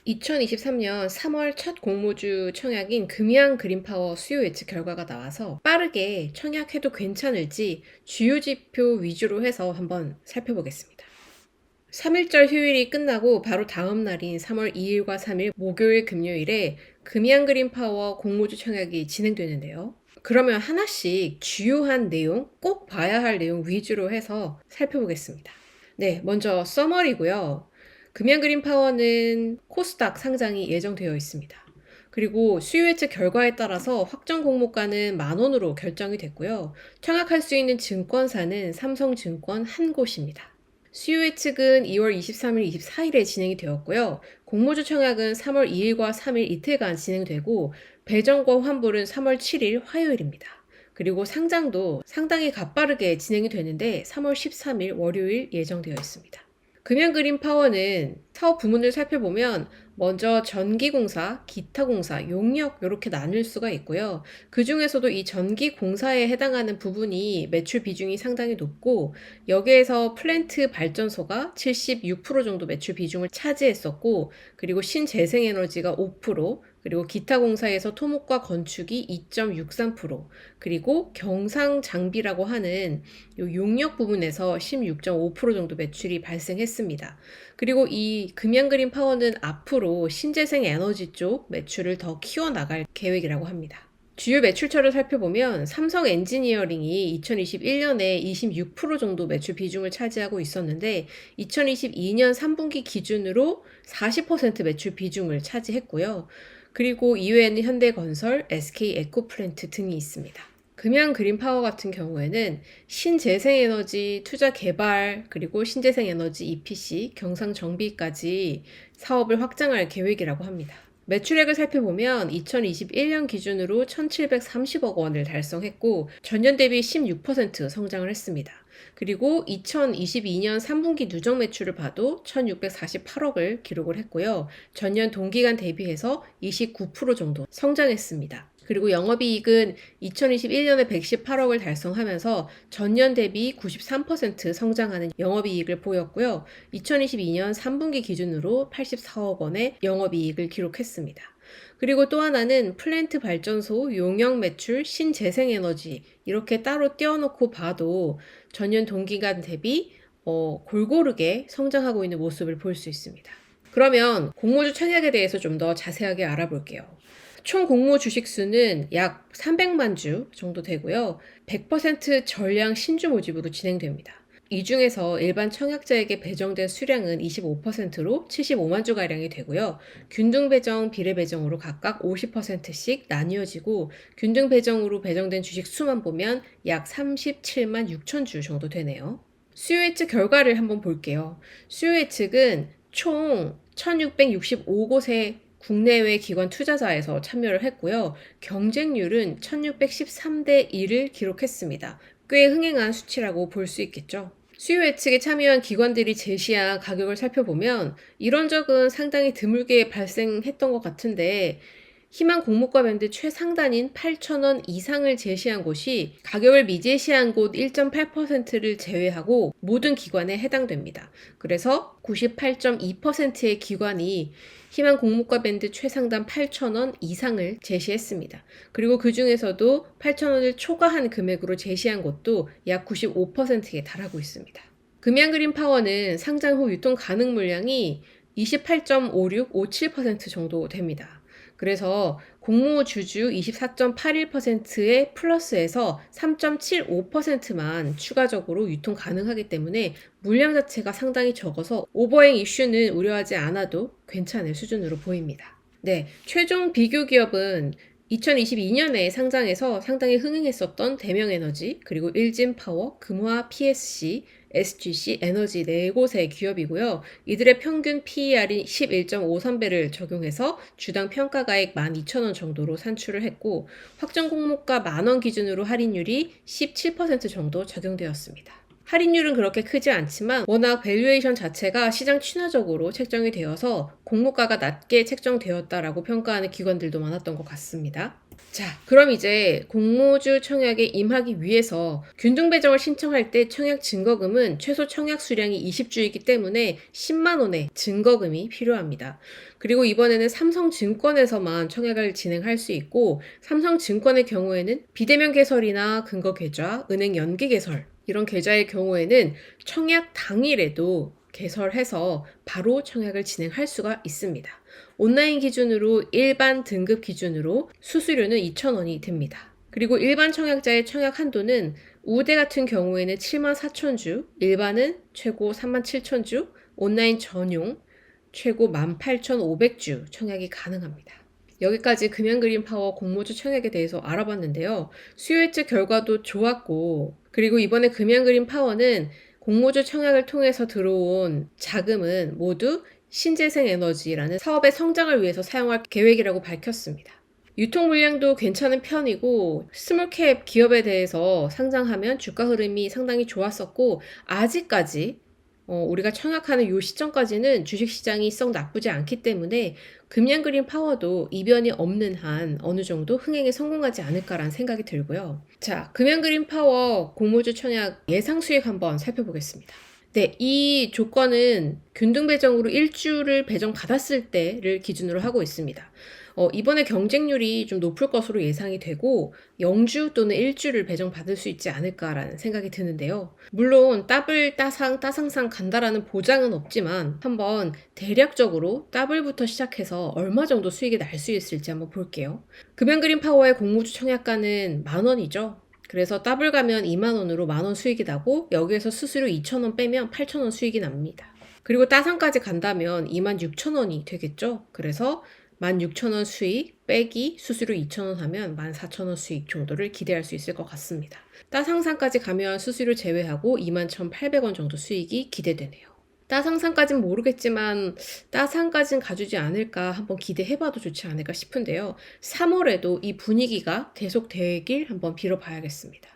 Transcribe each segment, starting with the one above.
2023년 3월 첫 공모주 청약인 금양 그린파워 수요 예측 결과가 나와서 빠르게 청약해도 괜찮을지 주요 지표 위주로 해서 한번 살펴보겠습니다. 3일절 휴일이 끝나고 바로 다음 날인 3월 2일과 3일 목요일 금요일에 금양 그린파워 공모주 청약이 진행되는데요. 그러면 하나씩 주요한 내용, 꼭 봐야 할 내용 위주로 해서 살펴보겠습니다. 네, 먼저 서머리고요. 금양 그린파워는 코스닥 상장이 예정되어 있습니다. 그리고 수요 예측 결과에 따라서 확정 공모가는 10,000원으로 결정이 됐고요. 청약할 수 있는 증권사는 삼성증권 한 곳입니다. 수요 예측은 2월 23일, 24일에 진행이 되었고요. 공모주 청약은 3월 2일과 3일 이틀간 진행되고 배정과 환불은 3월 7일 화요일입니다. 그리고 상장도 상당히 가빠르게 진행이 되는데 3월 13일 월요일 예정되어 있습니다. 금양그린파워는 사업 부문을 살펴보면 먼저 전기공사, 기타공사, 용역 이렇게 나눌 수가 있고요. 그 중에서도 이 전기공사에 해당하는 부분이 매출 비중이 상당히 높고 여기에서 플랜트 발전소가 76% 정도 매출 비중을 차지했었고 그리고 신재생에너지가 5%, 그리고 기타 공사에서 토목과 건축이 2.63%, 그리고 경상 장비라고 하는 요 용역 부분에서 16.5% 정도 매출이 발생했습니다. 그리고 이 금양그린 파워는 앞으로 신재생 에너지 쪽 매출을 더 키워나갈 계획이라고 합니다. 주요 매출처를 살펴보면 삼성 엔지니어링이 2021년에 26% 정도 매출 비중을 차지하고 있었는데 2022년 3분기 기준으로 40% 매출 비중을 차지했고요. 그리고 이외에는 현대건설, SK에코플랜트 등이 있습니다. 금양 그린파워 같은 경우에는 신재생에너지 투자 개발 그리고 신재생에너지 EPC, 경상정비까지 사업을 확장할 계획이라고 합니다. 매출액을 살펴보면 2021년 기준으로 1,730억 원을 달성했고 전년 대비 16% 성장을 했습니다. 그리고 2022년 3분기 누적 매출을 봐도 1,648억을 기록을 했고요. 전년 동기간 대비해서 29% 정도 성장했습니다. 그리고 영업이익은 2021년에 118억을 달성하면서 전년 대비 93% 성장하는 영업이익을 보였고요. 2022년 3분기 기준으로 84억 원의 영업이익을 기록했습니다. 그리고 또 하나는 플랜트 발전소, 용역 매출, 신재생에너지 이렇게 따로 떼어놓고 봐도 전년 동기간 대비 골고루게 성장하고 있는 모습을 볼 수 있습니다. 그러면 공모주 청약에 대해서 좀 더 자세하게 알아볼게요. 총 공모 주식 수는 약 300만 주 정도 되고요. 100% 전량 신주 모집으로 진행됩니다. 이 중에서 일반 청약자에게 배정된 수량은 25%로 75만 주가량이 되고요. 균등 배정, 비례 배정으로 각각 50%씩 나뉘어지고 균등 배정으로 배정된 주식 수만 보면 약 37만 6천 주 정도 되네요. 수요 예측 결과를 한번 볼게요. 수요 예측은 총 1665곳의 국내외 기관 투자자에서 참여를 했고요. 경쟁률은 1613대 1을 기록했습니다. 꽤 흥행한 수치라고 볼 수 있겠죠. 수요 예측에 참여한 기관들이 제시한 가격을 살펴보면 이런 적은 상당히 드물게 발생했던 것 같은데 희망 공모가 밴드 최상단인 8,000원 이상을 제시한 곳이 가격을 미제시한 곳 1.8%를 제외하고 모든 기관에 해당됩니다. 그래서 98.2%의 기관이 희망 공모가 밴드 최상단 8,000원 이상을 제시했습니다. 그리고 그 중에서도 8,000원을 초과한 금액으로 제시한 곳도 약 95%에 달하고 있습니다. 금양그린파워는 상장 후 유통 가능 물량이 28.5657% 정도 됩니다. 그래서 공모 주주 24.81%의 플러스에서 3.75%만 추가적으로 유통 가능하기 때문에 물량 자체가 상당히 적어서 오버행 이슈는 우려하지 않아도 괜찮을 수준으로 보입니다. 네, 최종 비교 기업은 2022년에 상장해서 상당히 흥행했었던 대명에너지, 그리고 일진파워, 금화 PSC, SGC 에너지 4곳의 기업이고요. 이들의 평균 PER이 11.53배를 적용해서 주당 평가가액 12,000원 정도로 산출을 했고 확정 공모가 10,000원 기준으로 할인율이 17% 정도 적용되었습니다. 할인율은 그렇게 크지 않지만 워낙 밸류에이션 자체가 시장 친화적으로 책정이 되어서 공모가가 낮게 책정되었다라고 평가하는 기관들도 많았던 것 같습니다. 자, 그럼 이제 공모주 청약에 임하기 위해서 균등 배정을 신청할 때 청약 증거금은 최소 청약 수량이 20주이기 때문에 10만 원의 증거금이 필요합니다. 그리고 이번에는 삼성증권에서만 청약을 진행할 수 있고, 삼성증권의 경우에는 비대면 개설이나 근거 계좌, 은행 연기 개설 이런 계좌의 경우에는 청약 당일에도 개설해서 바로 청약을 진행할 수가 있습니다. 온라인 기준으로 일반 등급 기준으로 수수료는 2,000원이 됩니다. 그리고 일반 청약자의 청약 한도는 우대 같은 경우에는 74,000주, 일반은 최고 37,000주, 온라인 전용 최고 18,500주 청약이 가능합니다. 여기까지 금양그린파워 공모주 청약에 대해서 알아봤는데요. 수요 예측 결과도 좋았고, 그리고 이번에 금양그린파워는 공모주 청약을 통해서 들어온 자금은 모두 신재생에너지라는 사업의 성장을 위해서 사용할 계획이라고 밝혔습니다. 유통 물량도 괜찮은 편이고, 스몰캡 기업에 대해서 상장하면 주가 흐름이 상당히 좋았었고, 아직까지 우리가 청약하는 요 시점까지는 주식시장이 썩 나쁘지 않기 때문에 금양그린 파워도 이변이 없는 한 어느 정도 흥행에 성공하지 않을까라는 생각이 들고요. 자, 금양그린 파워 공모주 청약 예상 수익 한번 살펴보겠습니다. 네, 이 조건은 균등 배정으로 1주를 배정받았을 때를 기준으로 하고 있습니다. 이번에 경쟁률이 좀 높을 것으로 예상이 되고 0주 또는 1주를 배정받을 수 있지 않을까라는 생각이 드는데요. 물론 더블, 따상, 따상상 간다라는 보장은 없지만 한번 대략적으로 더블부터 시작해서 얼마 정도 수익이 날 수 있을지 한번 볼게요. 금양그린 파워의 공모주 청약가는 10,000원이죠. 그래서 더블 가면 2만 원으로 10,000원 수익이 나고 여기에서 수수료 2,000원 빼면 8,000원 수익이 납니다. 그리고 따상까지 간다면 26,000원이 되겠죠. 그래서 16,000원 수익 빼기 수수료 2,000원 하면 14,000원 수익 정도를 기대할 수 있을 것 같습니다. 따상상까지 가면 수수료 제외하고 21,800원 정도 수익이 기대되네요. 따상상까진 모르겠지만 따상까진 가주지 않을까 한번 기대해봐도 좋지 않을까 싶은데요. 3월에도 이 분위기가 계속되길 한번 빌어봐야겠습니다.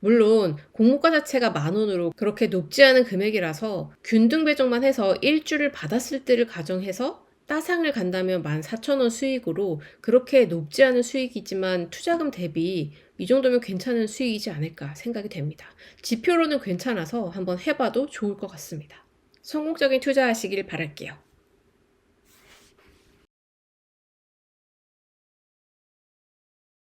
물론 공모가 자체가 10,000원으로 그렇게 높지 않은 금액이라서 균등 배정만 해서 1주를 받았을 때를 가정해서 따상을 간다면 14,000원 수익으로 그렇게 높지 않은 수익이지만 투자금 대비 이 정도면 괜찮은 수익이지 않을까 생각이 됩니다. 지표로는 괜찮아서 한번 해봐도 좋을 것 같습니다. 성공적인 투자하시길 바랄게요.